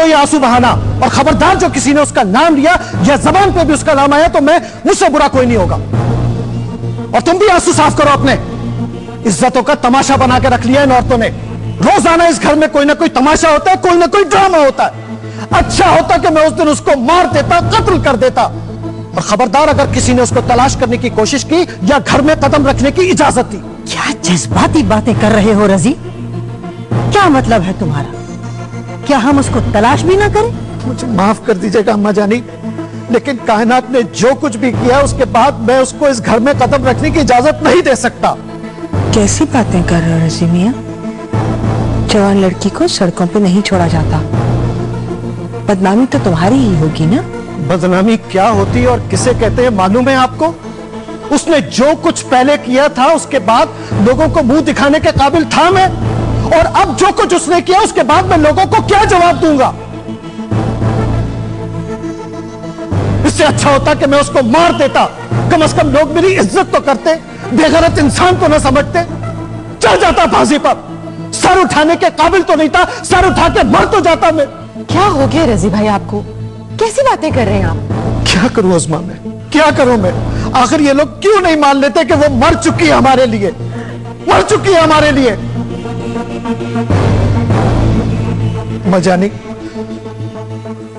करो ये आंसू बहाना। और खबरदार जो किसी ने उसका नाम लिया या जबान पे भी उसका नाम आया तो मुझसे बुरा कोई नहीं होगा। और तुम भी आंसू साफ करो अपने। इज्जतों का तमाशा बना के रख लिया इन औरतों ने। रोजाना इस घर में कोई ना कोई तमाशा होता है, कोई ना कोई ड्रामा होता है। अच्छा होता कि मैं उस दिन उसको मार देता, कत्ल कर देता। और खबरदार अगर किसी ने उसको तलाश करने की कोशिश की या घर में कदम रखने की इजाजत दी। क्या जज्बाती बातें कर रहे हो रजी? क्या मतलब है तुम्हारा? क्या हम उसको तलाश भी ना करें? मुझे माफ कर दीजिएगा अम्मा जानी, लेकिन कायनात ने जो कुछ भी किया उसके बाद मैं उसको इस घर में कदम रखने की इजाजत नहीं दे सकता। कैसी बातें कर रहे हो रजी मियां? जवान लड़की को सड़कों पे नहीं छोड़ा जाता। बदनामी तो तुम्हारी ही होगी ना? बदनामी क्या होती है और किसे कहते हैं मालूम है आपको? उसने जो कुछ पहले किया था उसके बाद लोगों को मुंह दिखाने के काबिल था मैं, और अब जो कुछ उसने किया उसके बाद मैं लोगों को क्या जवाब दूंगा? इससे अच्छा होता कि मैं उसको मार देता। कम से कम लोग मेरी इज्जत तो करते, बेगैरत इंसान को न समझते। चल जाता फांसी पर, सर उठाने के काबिल तो नहीं था, सर उठा के मर तो जाता मैं। क्या हो गया रजी भाई आपको? कैसी बातें कर रहे हैं आप? क्या करूं उस्मा, मैं क्या करूं मैं? आखिर ये लोग क्यों नहीं मान लेते कि वो मर चुकी है हमारे लिए, मर चुकी है हमारे लिए। मजानी,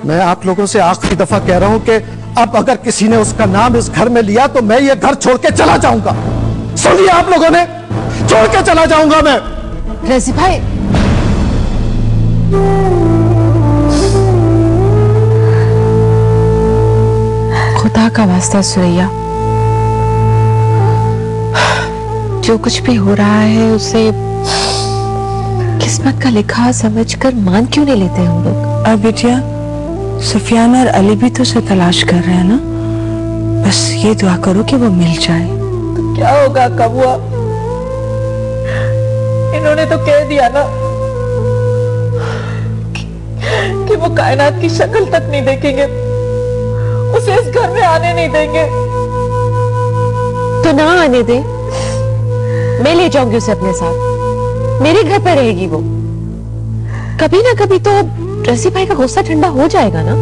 मैं आप लोगों से आखिरी दफा कह रहा हूं कि अब अगर किसी ने उसका नाम इस घर में लिया तो मैं ये घर छोड़ के चला जाऊंगा। सुनिए आप लोगों ने, छोड़ के चला जाऊंगा मैं। रजी भाई, खुदा का वास्ता सुरैया, जो कुछ भी हो रहा है उसे किस्मत का लिखा समझकर मान क्यों नहीं लेते हम लोग? और बिटिया, सुफियान और अली भी तो उसे तलाश कर रहे हैं ना। बस ये दुआ करो कि वो मिल जाए। तो क्या होगा कबुआ? इन्होंने तो कह दिया ना कि वो कायनात की शक्ल तक नहीं देखेंगे, उसे इस घर में आने नहीं देंगे। तो ना आने दे, मैं ले जाऊंगी उसे अपने साथ, मेरे घर पे रहेगी वो। कभी ना कभी तो रसी भाई का गुस्सा ठंडा हो जाएगा ना।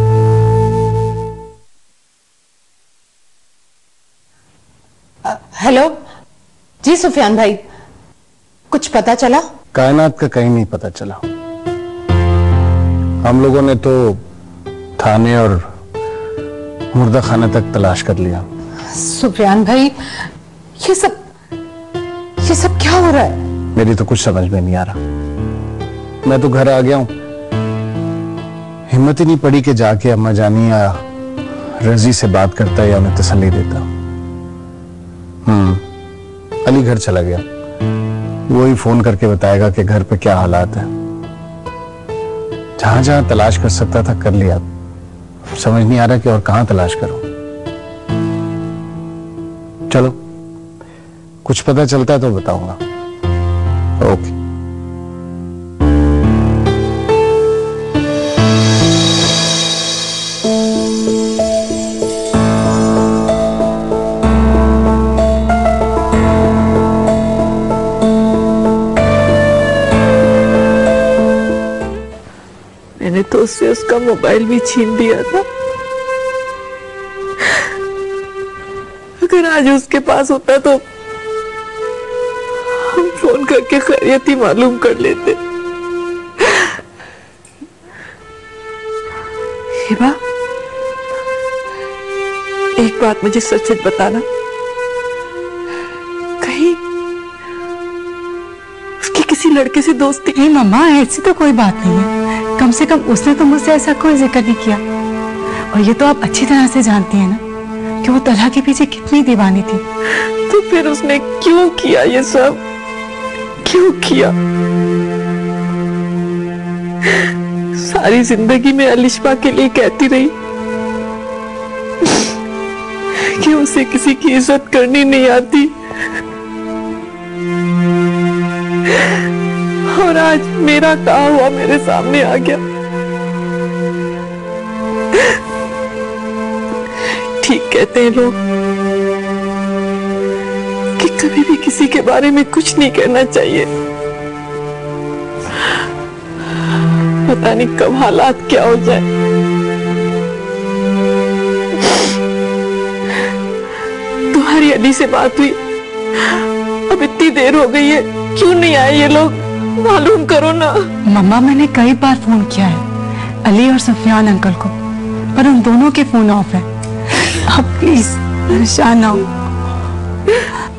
हेलो जी सुफियान भाई, कुछ पता चला? कायनात का कहीं नहीं पता चला। हम लोगों ने तो थाने और मुर्दा खाने तक तलाश कर लिया। सुफियान भाई, ये सब क्या हो रहा है? मेरी तो कुछ समझ में नहीं आ रहा। मैं तो घर आ गया हूं, हिम्मत ही नहीं पड़ी कि जाके अम्मा जानी या रजी से बात करता या उन्हें तसल्ली देता। अली घर चला गया, वो ही फोन करके बताएगा कि घर पे क्या हालात है। जहां जहां तलाश कर सकता था कर लिया, समझ नहीं आ रहा कि और कहां तलाश करूं। चलो, कुछ पता चलता है तो बताऊंगा। ओके। मैंने तो उससे उसका मोबाइल भी छीन दिया था। अगर आज उसके पास होता तो हम फोन करके खैरियत ही मालूम कर लेते। हिबा, एक बात मुझे सच सच बताना, कहीं उसकी किसी लड़के से दोस्ती? नहीं मम्मा, ऐसी तो कोई बात नहीं है। कम से कम उसने तो मुझसे ऐसा कोई जिक्र नहीं किया। और ये तो आप अच्छी तरह से जानती हैं ना कि वो तलहा के पीछे कितनी दीवानी थी। तो फिर उसने क्यों किया ये सब? क्यों किया? सारी जिंदगी में अलिशबा के लिए कहती रही कि उसे किसी की इज्जत करनी नहीं आती, और आज मेरा कहा हुआ मेरे सामने आ गया। ठीक कहते हैं लोग कि कभी भी किसी के बारे में कुछ नहीं कहना चाहिए। पता नहीं कब हालात क्या हो जाए। तुम्हारी अली से बात हुई, अब इतनी देर हो गई है, क्यों नहीं आए ये लोग? मालूम करो ना। मम्मा, मैंने कई बार फोन किया है अली और सुफियान अंकल को, पर उन दोनों के फोन ऑफ है। आप प्लीज परेशान ना हो।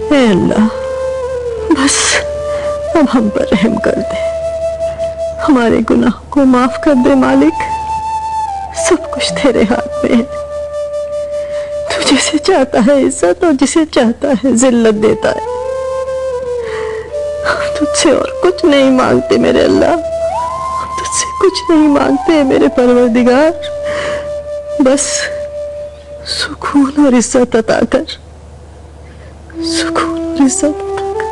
हे अल्लाह, बस अब हम पर रहम कर दे, हमारे गुनाहों को माफ कर दे मालिक। सब कुछ तेरे हाथ में है। तू जिसे चाहता है इज्जत और जिसे चाहता है जिल्लत देता है। हम तुझसे और कुछ नहीं मांगते मेरे अल्लाह, हम तुझसे कुछ नहीं मांगते मेरे परवरदिगार। बस सुकून और इज्जत अता कर, सुकून और इज्जत अता कर।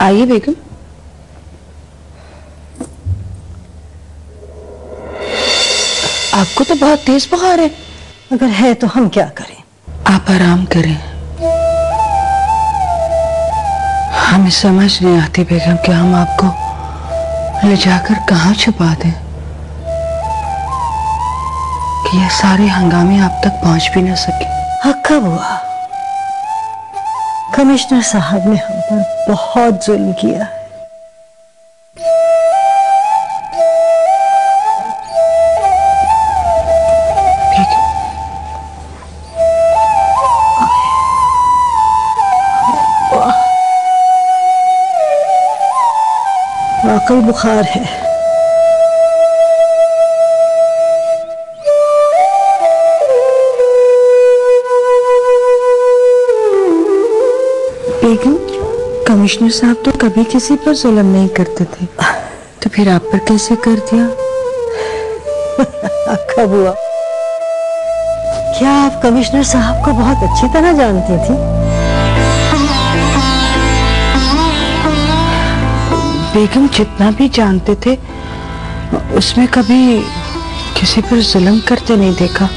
आइए बेगम। आपको तो बहुत तेज बुखार है। अगर है तो हम क्या करें? आप आराम करें। हमें समझ नहीं आती बेगम कि हम आपको ले जाकर कहाँ छुपा दें कि ये सारे हंगामे आप तक पहुंच भी न सके। हक्का हुआ, कमिश्नर साहब ने हम पर बहुत जुल्म किया है। वाकई बुखार है। बेगम, कमिश्नर साहब तो कभी किसी पर जुल्म नहीं करते थे, तो फिर आप पर कैसे कर दिया? कब हुआ? क्या आप कमिश्नर साहब को बहुत अच्छी तरह जानती थी? बेगम, जितना भी जानते थे उसमें कभी किसी पर जुल्म करते नहीं देखा।